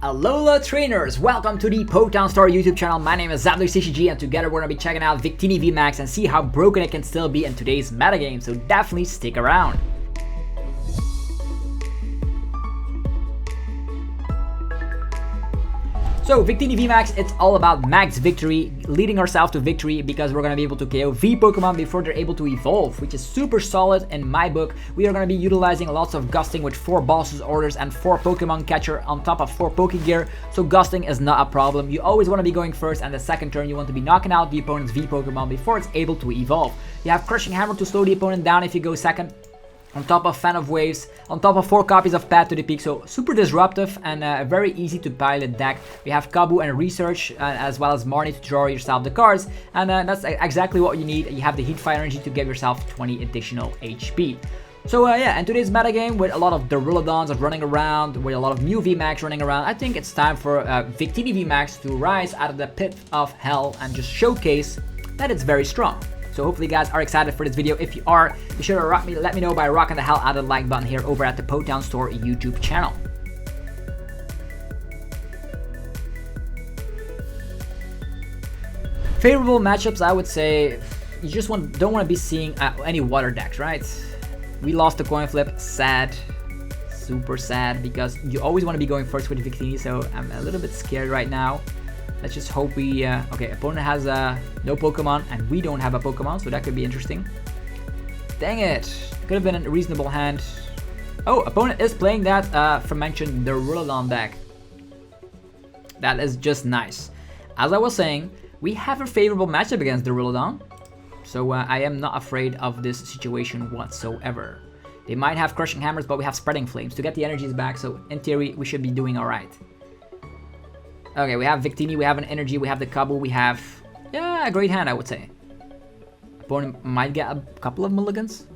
Alola trainers, welcome to the PoTown Store YouTube channel. My name is ZapdosTCG and together we're going to be checking out Victini VMAX and see how broken it can still be in today's metagame, so definitely stick around. So Victini VMAX, it's all about max victory, leading ourselves to victory because we're going to be able to KO V Pokemon before they're able to evolve, which is super solid in my book. We are going to be utilizing lots of gusting with 4 bosses orders and 4 Pokemon catcher on top of 4 Pokegear, so gusting is not a problem. You always want to be going first, and the second turn you want to be knocking out the opponent's V Pokemon before it's able to evolve. You have Crushing Hammer to slow the opponent down if you go second, on top of Fan of Waves, on top of 4 copies of Path to the Peak, so super disruptive and very easy to pilot deck. We have Kabu and Research, as well as Marnie to draw yourself the cards, and that's exactly what you need. You have the Heat Fire Energy to give yourself 20 additional HP. So yeah, in today's metagame, with a lot of Duraludons running around, with a lot of Mew VMAX running around, I think it's time for Victini VMAX to rise out of the pit of hell and just showcase that it's very strong. So hopefully you guys are excited for this video. If you are, be sure to let me know by rocking the hell out of the like button here over at the PoTown Store YouTube channel. Favorable matchups, I would say, you just don't want to be seeing any water decks, right? We lost the coin flip, sad, super sad, because you always want to be going first with Victini, so I'm a little bit scared right now. Let's just hope we, okay, opponent has no Pokemon and we don't have a Pokemon, so that could be interesting. Dang it, could have been a reasonable hand. Oh, opponent is playing that aforementioned Duraludon deck. That is just nice. As I was saying, we have a favorable matchup against Duraludon, so I am not afraid of this situation whatsoever. They might have Crushing Hammers, but we have Spreading Flames to get the energies back, so in theory, we should be doing alright. Okay, we have Victini, we have an energy, we have the Kabu, we have, yeah, a great hand, I would say. Opponent might get a couple of mulligans.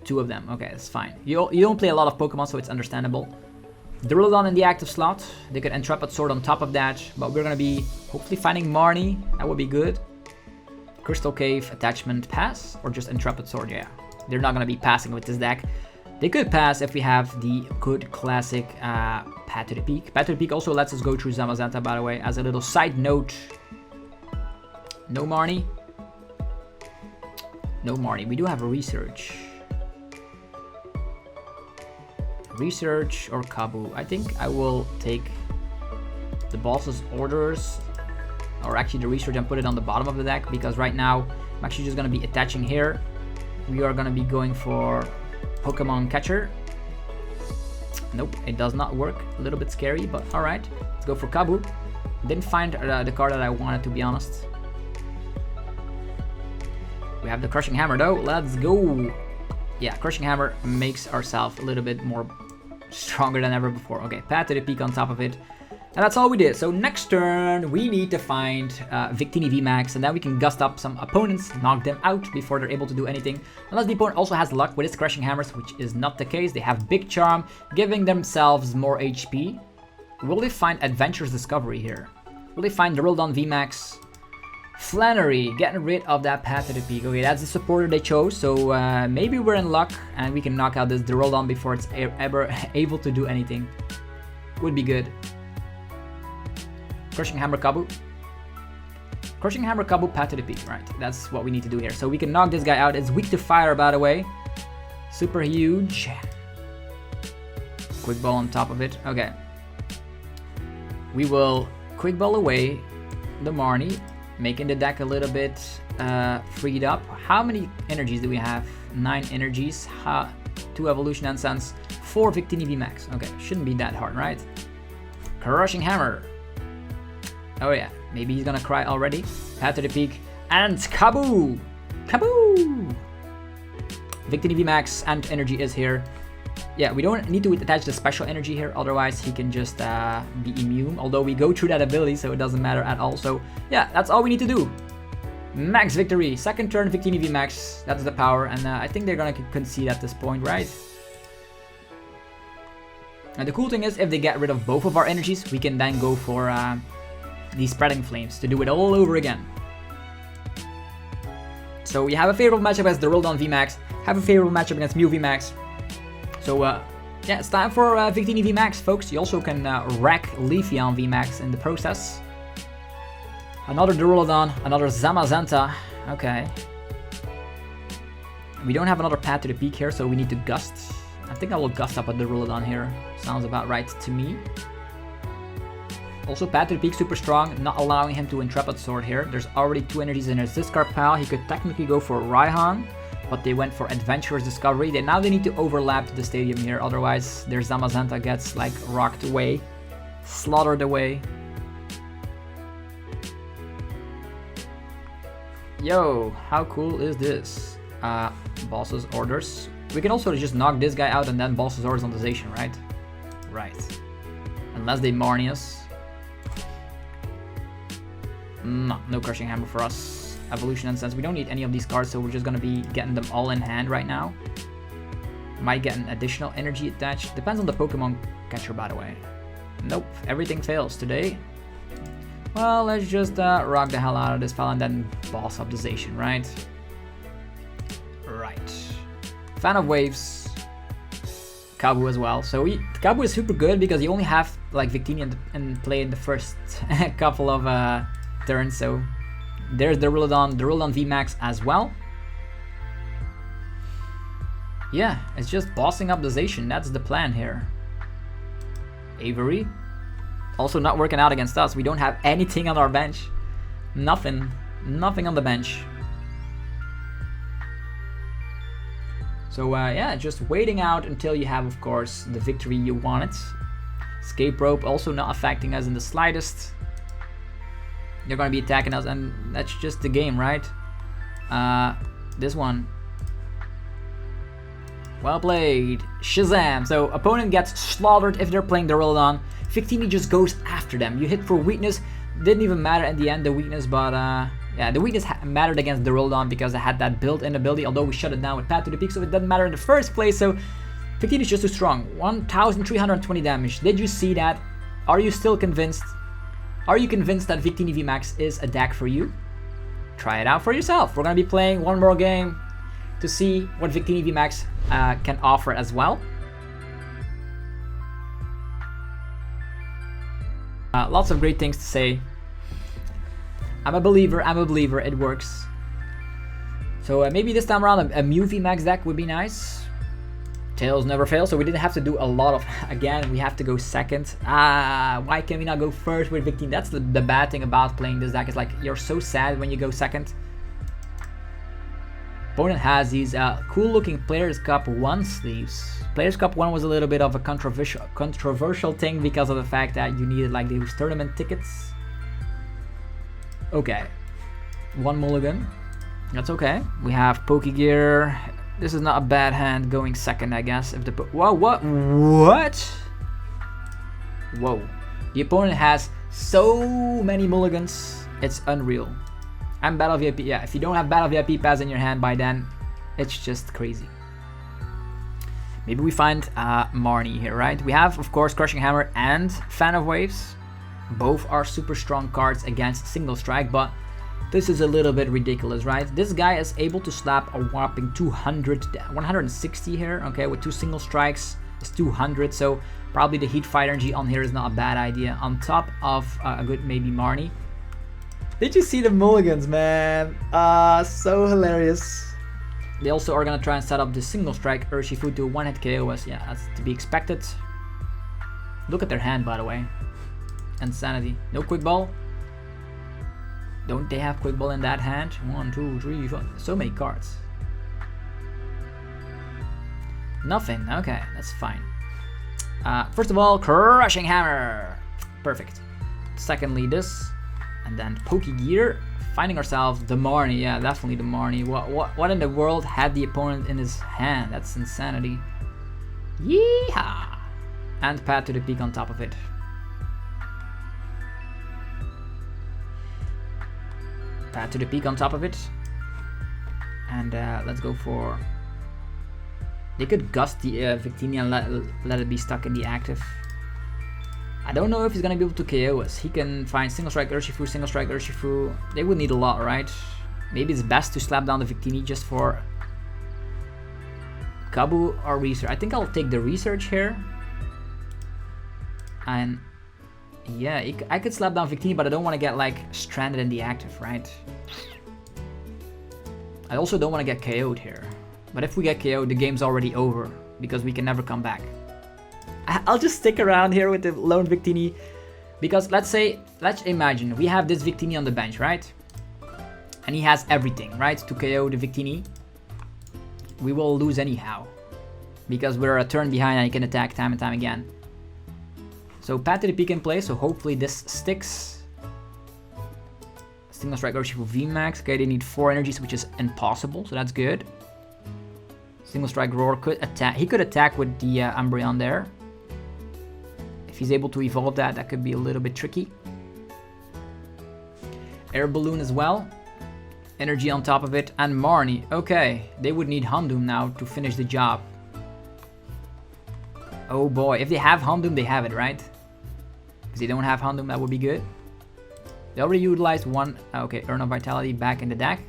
2 of them, okay, that's fine. You don't play a lot of Pokemon, so it's understandable. Duraludon in the active slot. They could Intrepid Sword on top of that, but we're gonna be hopefully finding Marnie. That would be good. Crystal Cave, Attachment, pass, or just Intrepid Sword, yeah. They're not gonna be passing with this deck. They could pass if we have the good classic Path to the Peak. Path to the Peak also lets us go through Zamazenta, by the way, as a little side note. No Marnie. No Marnie. We do have a Research. Research or Kabu. I think I will take the boss's orders, or actually the Research, and put it on the bottom of the deck, because right now I'm actually just going to be attaching here. We are going to be going for Pokemon Catcher. Nope, it does not work. A little bit scary, but alright. Let's go for Kabu. Didn't find the card that I wanted, to be honest. We have the Crushing Hammer though. Let's go. Yeah, Crushing Hammer makes ourselves a little bit more stronger than ever before. Okay, Path to the Peak on top of it. And that's all we did. So next turn, we need to find Victini VMAX, and then we can gust up some opponents, knock them out before they're able to do anything. Unless the opponent also has luck with his Crushing Hammers, which is not the case. They have Big Charm, giving themselves more HP. Will they find Adventurous Discovery here? Will they find Duraludon VMAX? Flannery, getting rid of that Path to the Peak. Okay, that's the supporter they chose, so maybe we're in luck and we can knock out this Duraludon before it's ever able to do anything. Would be good. Crushing Hammer Kabu. Crushing Hammer Kabu, Path to the Peak, right? That's what we need to do here. So we can knock this guy out. It's weak to fire, by the way. Super huge. Quick Ball on top of it. Okay. We will Quick Ball away the Marnie, making the deck a little bit freed up. How many energies do we have? 9 energies. 2 Evolution Essence. 4 Victini VMAX. Okay, shouldn't be that hard, right? Crushing Hammer. Oh yeah, maybe he's gonna cry already. Path to the Peak, and Kabu! Kabu! Victini VMAX and energy is here. Yeah, we don't need to attach the special energy here, otherwise he can just be immune. Although we go through that ability, so it doesn't matter at all. So yeah, that's all we need to do. Max victory. Second turn, Victini VMAX. That's the power, and I think they're gonna concede at this point, right? And the cool thing is, if they get rid of both of our energies, we can then go for these Spreading Flames to do it all over again. So we have a favorable matchup against Duraludon VMAX, have a favorable matchup against Mew VMAX. So Yeah, it's time for Victini VMAX, folks. You also can wreck Leafeon VMAX in the process. Another Duraludon, another Zamazenta. Okay. We don't have another Path to the Peak here, so we need to Gust. I think I will Gust up a Duraludon here. Sounds about right to me. Also, Path to the Peak super strong, not allowing him to Intrepid Sword here. There's already 2 energies in his discard pile. He could technically go for Raihan, but they went for Adventurous Discovery. Now they need to overlap the stadium here, otherwise their Zamazenta gets like rocked away, slaughtered away. Yo, how cool is this? Boss's orders. We can also just knock this guy out and then boss's orders on the Zacian, right? Right. Unless they Marnie us. No Crushing Hammer for us. Evolution and Sense. We don't need any of these cards, so we're just gonna be getting them all in hand right now. Might get an additional energy attached. Depends on the Pokemon catcher, by the way. Nope, everything fails today. Well, let's just rock the hell out of this fella and then boss up the Zacian, right? Right. Fan of Waves. Kabu as well. So Kabu is super good because you only have like Victini in play in the first couple of turns. So there's the Duraludon VMAX as well. Yeah, it's just bossing up the Zacian. That's the plan here. Avery. Also not working out against us. We don't have anything on our bench. Nothing on the bench. So yeah, just waiting out until you have, of course, the victory you wanted. Escape Rope also not affecting us in the slightest. They're gonna be attacking us, and that's just the game, right? This one. Well played. Shazam! So opponent gets slaughtered if they're playing Duraludon. Victini just goes after them. You hit for weakness. Didn't even matter in the end, the weakness, but yeah, the weakness mattered against Duraludon because I had that built-in ability, although we shut it down with Path to the Peak, so it doesn't matter in the first place. So Victini is just too strong. 1,320 damage. Did you see that? Are you still convinced? Are you convinced that Victini VMAX is a deck for you? Try it out for yourself. We're gonna be playing one more game to see what Victini VMAX can offer as well. Lots of great things to say. I'm a believer, it works. So maybe this time around a Mew VMAX deck would be nice. Tails never fail, so we didn't have to do a lot of... Again, we have to go second. Why can we not go first with Victini? That's the bad thing about playing this deck. Is like, you're so sad when you go second. Opponent has these cool looking Players Cup 1 sleeves. Players Cup 1 was a little bit of a controversial thing because of the fact that you needed like those tournament tickets. Okay, 1 mulligan. That's okay. We have Pokegear. This is not a bad hand going second, I guess. If the whoa, what? Whoa! The opponent has so many mulligans. It's unreal. And Battle VIP. Yeah, if you don't have Battle VIP pass in your hand by then, it's just crazy. Maybe we find Marnie here, right? We have, of course, Crushing Hammer and Fan of Waves. Both are super strong cards against Single Strike, but this is a little bit ridiculous, right? This guy is able to slap a whopping 160 here, okay, with 2 Single Strikes is 200, so probably the Heat Fighter Energy on here is not a bad idea, on top of a good maybe Marnie. Did you see the mulligans, man? So hilarious. They also are gonna try and set up the Single Strike Urshifu to one-hit KOS. Yeah, that's to be expected. Look at their hand, by the way. Insanity. No Quick Ball. Don't they have Quick Ball in that hand? 1, 2, 3, 4. So many cards. Nothing. Okay, that's fine. First of all, Crushing Hammer. Perfect. Secondly, this. And then Pokegear. Finding ourselves the Marnie. Yeah, definitely the Marnie. What in the world had the opponent in his hand? That's insanity. Yeehaw! And Path to the Peak on top of it. Path to the Peak on top of it. And let's go for... They could gust the Victini and let it be stuck in the active. I don't know if he's gonna be able to KO us. He can find Single Strike Urshifu, Single Strike Urshifu. They would need a lot, right? Maybe it's best to slap down the Victini just for Kabu or research? I think I'll take the research here. And yeah, I could slap down Victini, but I don't want to get like stranded in the active, right? I also don't want to get KO'd here. But if we get KO'd, the game's already over because we can never come back. I'll just stick around here with the lone Victini because let's imagine we have this Victini on the bench, right? And he has everything, right? To KO the Victini. We will lose anyhow because we're a turn behind and he can attack time and time again. So PTCG in play, so hopefully this sticks. Single Strike Urshifu VMAX. Okay, they need 4 energies, which is impossible, so that's good. Single Strike Roar could attack. He could attack with the Umbreon there. If he's able to evolve that, that could be a little bit tricky. Air Balloon as well. Energy on top of it. And Marnie. Okay, they would need Houndoom now to finish the job. Oh boy, if they have Houndoom, they have it, right? If they don't have Houndoom, that would be good. They already utilized one. Okay, Urn of Vitality back in the deck.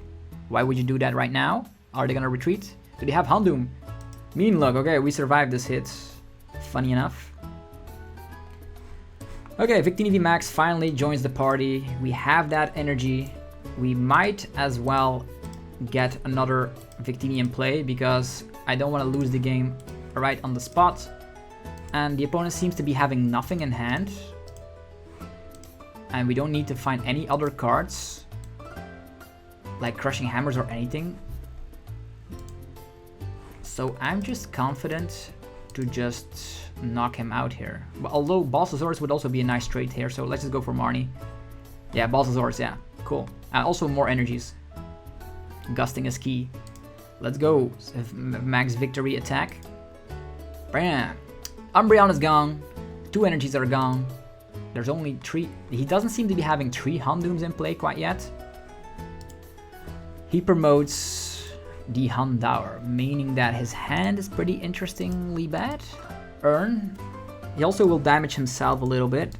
Why would you do that right now? Are they gonna retreat? Do they have Houndoom? Mean luck. Okay, we survived this hit. Funny enough. Okay, Victini VMAX finally joins the party. We have that energy. We might as well get another Victini in play because I don't want to lose the game right on the spot. And the opponent seems to be having nothing in hand. And we don't need to find any other cards like Crushing Hammers or anything. So I'm just confident to just knock him out here. But although Balsasaurus would also be a nice trade here, so let's just go for Marnie. Yeah, Balsasaurus, yeah, cool. And also more energies. Gusting is key. Let's go. Max Victory attack. Bam. Umbreon is gone. 2 energies are gone. There's only 3. He doesn't seem to be having 3 Houndooms in play quite yet. He promotes the Houndour, meaning that his hand is pretty interestingly bad. Urn. He also will damage himself a little bit.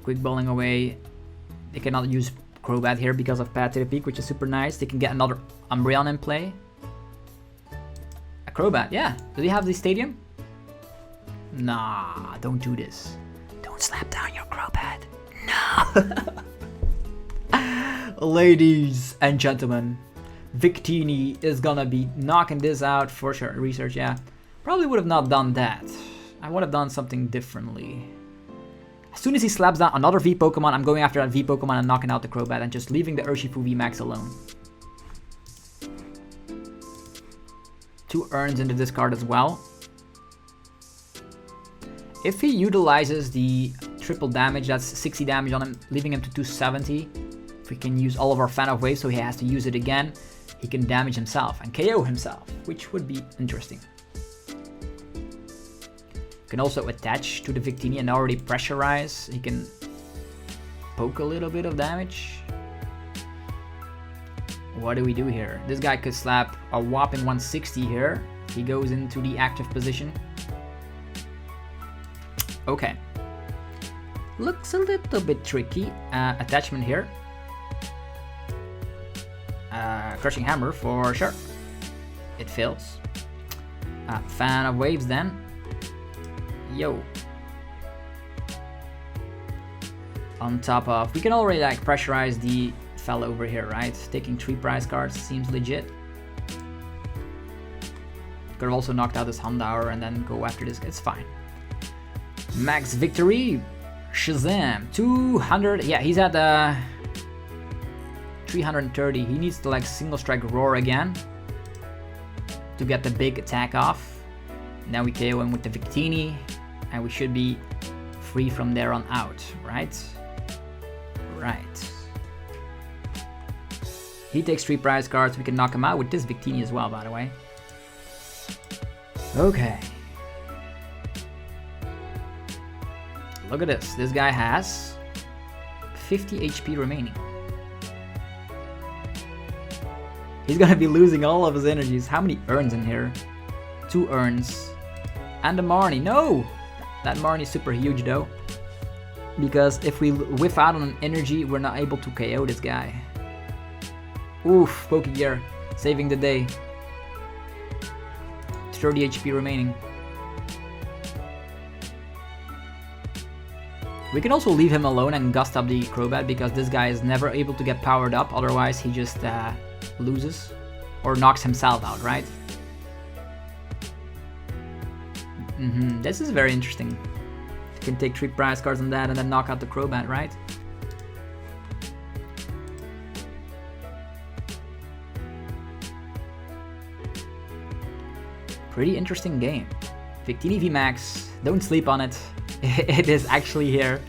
Quick balling away. They cannot use Crobat here because of Path to the Peak, which is super nice. They can get another Umbreon in play. A Crobat, yeah. Does he have the stadium? Nah, don't do this. Don't slap down your Crobat. No. Ladies and gentlemen, Victini is gonna be knocking this out for sure. Research, yeah. Probably would have not done that. I would have done something differently. As soon as he slaps down another V Pokemon, I'm going after that V Pokemon and knocking out the Crobat and just leaving the Urshifu VMAX alone. 2 Urns in the discard as well. If he utilizes the triple damage, that's 60 damage on him, leaving him to 270. If we can use all of our Fan of Waves, so he has to use it again, he can damage himself and KO himself, which would be interesting. Can also attach to the Victini and already pressurize. He can poke a little bit of damage. What do we do here? This guy could slap a whopping 160 here. He goes into the active position. Okay. Looks a little bit tricky. Attachment here. Crushing Hammer for sure. It fails. Fan of Waves then. Yo. On top of, we can already like pressurize the fellow over here, right? Taking 3 prize cards seems legit. Could have also knocked out this Houndour and then go after this. It's fine. Max Victory. Shazam. 200. Yeah, he's at 330. He needs to like single strike Roar again to get the big attack off. Now we KO him with the Victini and we should be free from there on out, right? Right. He takes 3 prize cards. We can knock him out with this Victini as well, by the way. Okay. Look at this. This guy has 50 HP remaining. He's gonna be losing all of his energies. How many urns in here? 2 urns. And the Marnie. No! That Marnie is super huge though. Because if we whiff out on an energy, we're not able to KO this guy. Oof, Pokegear. saving the day. 30 HP remaining. We can also leave him alone and gust up the Crobat because this guy is never able to get powered up, otherwise he just loses or knocks himself out, right? This is very interesting. You can take 3 prize cards on that and then knock out the Crobat, right? Pretty interesting game. Victini VMAX, don't sleep on it. It is actually here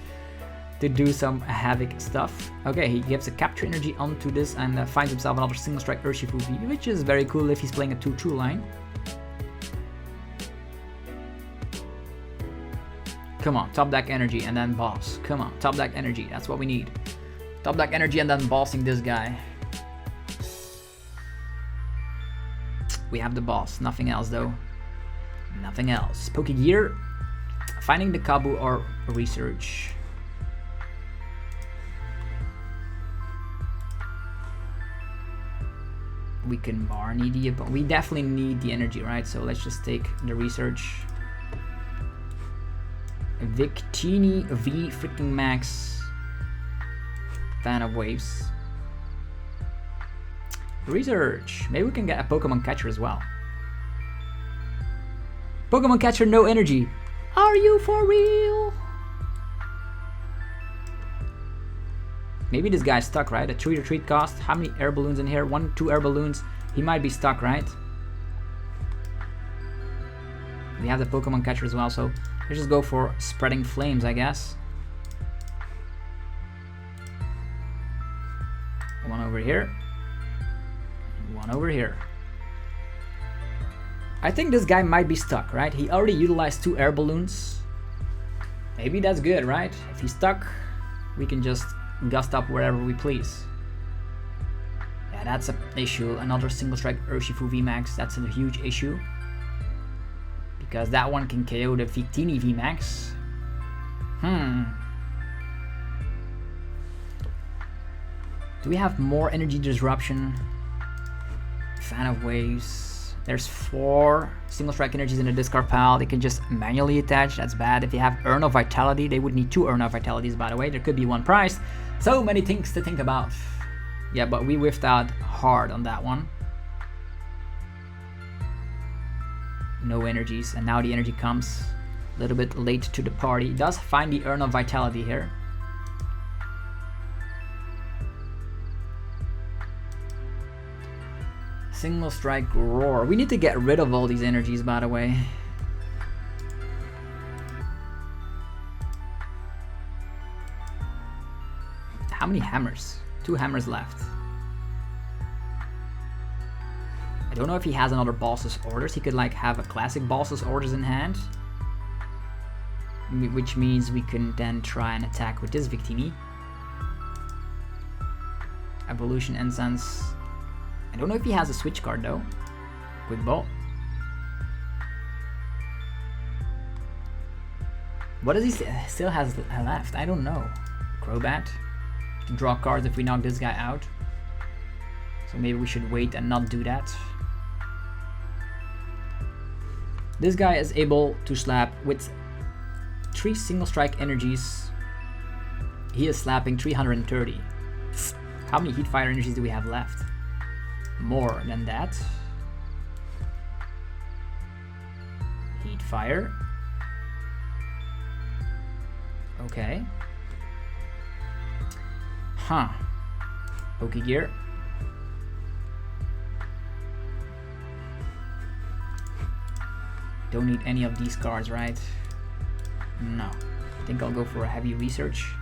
to do some havoc stuff. Okay, he gives a capture energy onto this and finds himself another single strike Urshifu V, which is very cool if he's playing a 2-2 line. Come on, top deck energy and then boss. Come on, top deck energy, that's what we need. Top deck energy and then bossing this guy. We have the boss, nothing else though. Nothing else. Pokegear, finding the Kabu or research. We can Barney the opponent. We definitely need the energy, right? So let's just take the research. Victini VMAX. Fan of waves. Research. Maybe we can get a Pokemon catcher as well. Pokemon catcher, no energy. Are you for real? Maybe this guy's stuck, right? A 3 retreat cost. How many air balloons in here? 1, 2 air balloons. He might be stuck, right? We have the Pokemon catcher as well, so let's just go for spreading flames, I guess. One over here. One over here. I think this guy might be stuck, right? He already utilized 2 air balloons. Maybe that's good, right? If he's stuck, we can just gust up wherever we please. Yeah, that's an issue. Another single strike Urshifu VMAX. That's a huge issue. Because that one can KO the Victini VMAX. Do we have more energy disruption? Fan of waves. There's 4 single strike energies in the discard pile. They can just manually attach. That's bad. If they have Urn of Vitality, they would need 2 Urn of Vitalities, by the way. There could be 1 prize. So many things to think about. Yeah, but we whiffed out hard on that one. No energies, and now the energy comes a little bit late to the party. Does find the Urn of Vitality here. Single strike roar. We need to get rid of all these energies, by the way. How many hammers? 2 hammers left. I don't know if he has another boss's orders. He could like have a classic boss's orders in hand, which means we can then try and attack with this Victini. Evolution Incense. I don't know if he has a switch card though. Quick ball. What does he still has left? I don't know. Crobat. To draw cards if we knock this guy out. So maybe we should wait and not do that. This guy is able to slap with 3 single strike energies. He is slapping 330. How many heat fire energies do we have left? More than that. Heat fire. Okay. Huh. Pokegear. Don't need any of these cards, right? No. I think I'll go for a heavy research.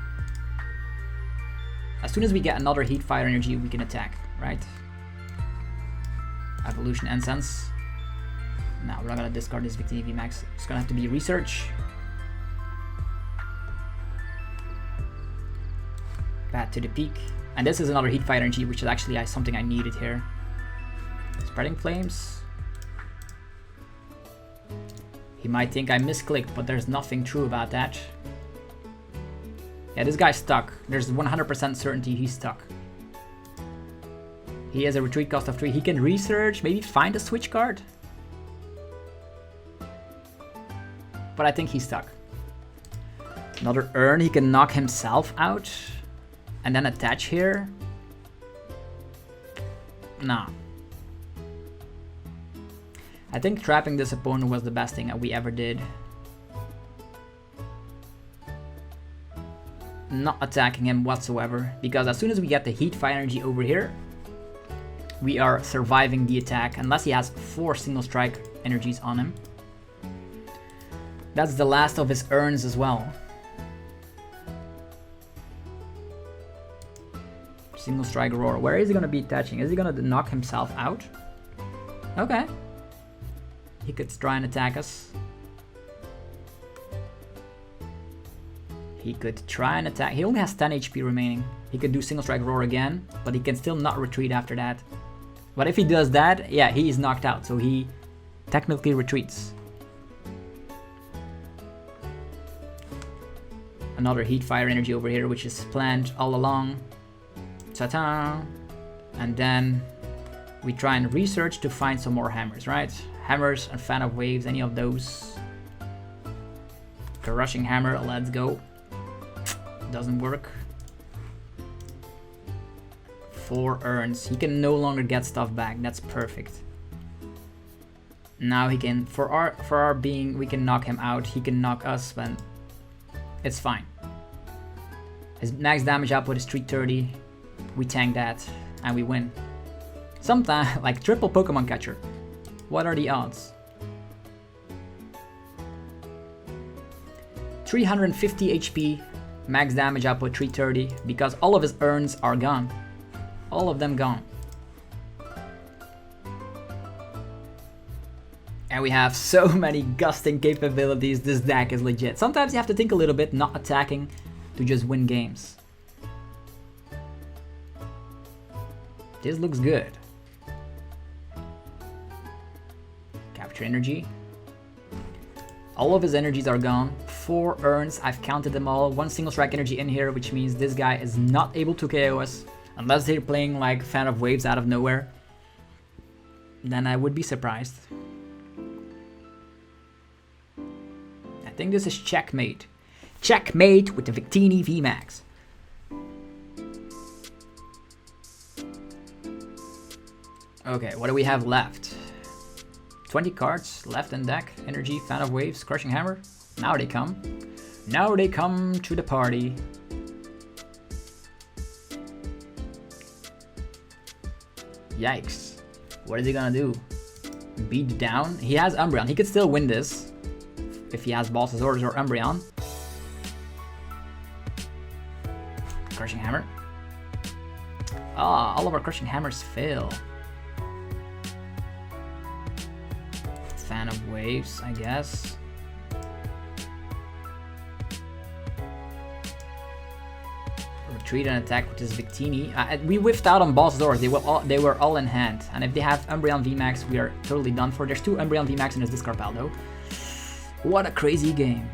As soon as we get another heat fire energy, we can attack, right? Evolution Incense. No, we're not gonna discard this Victini VMAX. It's gonna have to be research. Bat to the peak. And this is another heat fire energy, which is actually something I needed here. Spreading flames. He might think I misclicked, but there's nothing true about that. Yeah, this guy's stuck. There's 100% certainty he's stuck. He has a retreat cost of 3. He can research, maybe find a switch card. But I think he's stuck. Another urn, he can knock himself out. And then attach here. Nah. I think trapping this opponent was the best thing that we ever did. Not attacking him whatsoever, because as soon as we get the heat fire energy over here, we are surviving the attack unless he has 4 single strike energies on him. That's the last of his urns as well. Single strike roar. Where is he gonna be attaching? Is he gonna knock himself out? Okay. He could try and attack us. He could try and attack. He only has 10 HP remaining. He could do single strike roar again, but he can still not retreat after that. But if he does that, yeah, he is knocked out, so he technically retreats. Another heat fire energy over here, which is planned all along. Ta-ta! And then we try and research to find some more hammers, right? Hammers and fan of waves, any of those. Crushing hammer, let's go. Doesn't work. 4 urns. He can no longer get stuff back. That's perfect. Now he can, for our being, we can knock him out. He can knock us, but it's fine. His max damage output is 330. We tank that and we win. Sometimes, like triple Pokemon catcher. What are the odds? 350 HP. Max damage output 330 because all of his urns are gone. All of them gone. And we have so many gusting capabilities. This deck is legit. Sometimes you have to think a little bit, not attacking to just win games. This looks good. Capture energy. All of his energies are gone. 4 urns, I've counted them all. 1 single strike energy in here, which means this guy is not able to KO us. Unless they're playing like Fan of Waves out of nowhere. Then I would be surprised. I think this is checkmate. Checkmate with the Victini VMAX. Okay, what do we have left? 20 cards left in deck. Energy, Fan of Waves, Crushing Hammer. Now they come. Now they come to the party. Yikes. What is he gonna do? Beat down? He has Umbreon. He could still win this if he has Boss's Orders or Umbreon. Crushing Hammer. Ah, all of our Crushing Hammers fail. Fan of Waves, I guess. Retreat and attack with this Victini. We whiffed out on Boss's Orders. They were all in hand. And if they have Umbreon VMAX, we are totally done for. There's 2 Umbreon VMAX in his discard pile though. What a crazy game.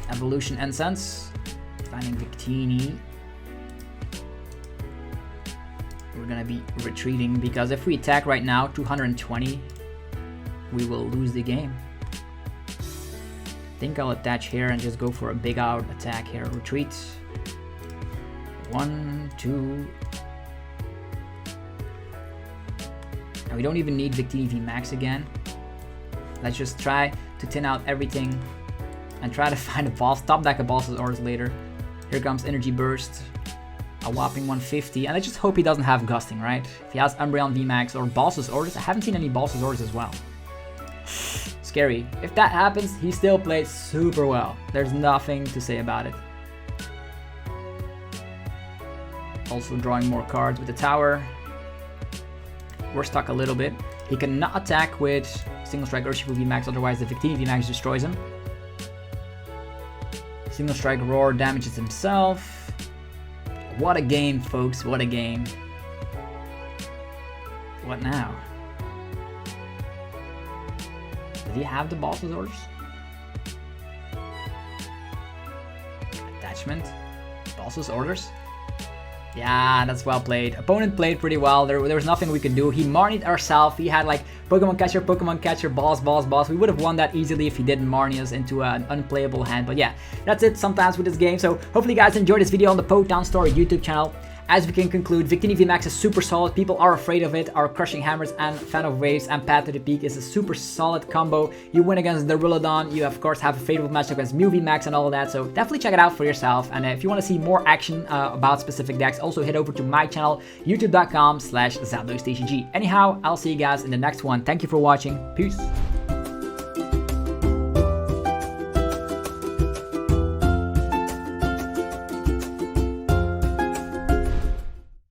Evolution Incense. Finding Victini. We're gonna be retreating because if we attack right now, 220, we will lose the game. I think I'll attach here and just go for a big out attack here. Retreat. 1, 2. And we don't even need Victini VMAX again. Let's just try to thin out everything and try to find a boss. Top deck a Boss's Orders later. Here comes Energy Burst. A whopping 150. And I just hope he doesn't have Gusting, right? If he has Umbreon VMAX or Boss's Orders. I haven't seen any Boss's Orders as well. Scary. If that happens, he still plays super well. There's nothing to say about it. Also drawing more cards with the tower. We're stuck a little bit. He cannot attack with Single Strike Urshifu VMAX, otherwise the Victini VMAX destroys him. Single Strike Roar damages himself. What a game, folks, what a game. What now? Does he have the Boss's Orders? Attachment? Boss's Orders? Yeah, that's well played. Opponent played pretty well. There was nothing we could do. He Marnied ourselves. He had like Pokemon catcher, boss. We would have won that easily if he didn't Marnie us into an unplayable hand. But yeah, that's it sometimes with this game. So hopefully you guys enjoyed this video on the PoTown Story YouTube channel. As we can conclude, Victini VMAX is super solid. People are afraid of it. Our Crushing Hammers and Fan of Waves and Path to the Peak is a super solid combo. You win against the Duraludon. You of course have a favorable matchup against Mew VMAX and all of that. So definitely check it out for yourself. And if you want to see more action about specific decks, also head over to my channel, youtube.com/ZapdosTCG. Anyhow, I'll see you guys in the next one. Thank you for watching. Peace.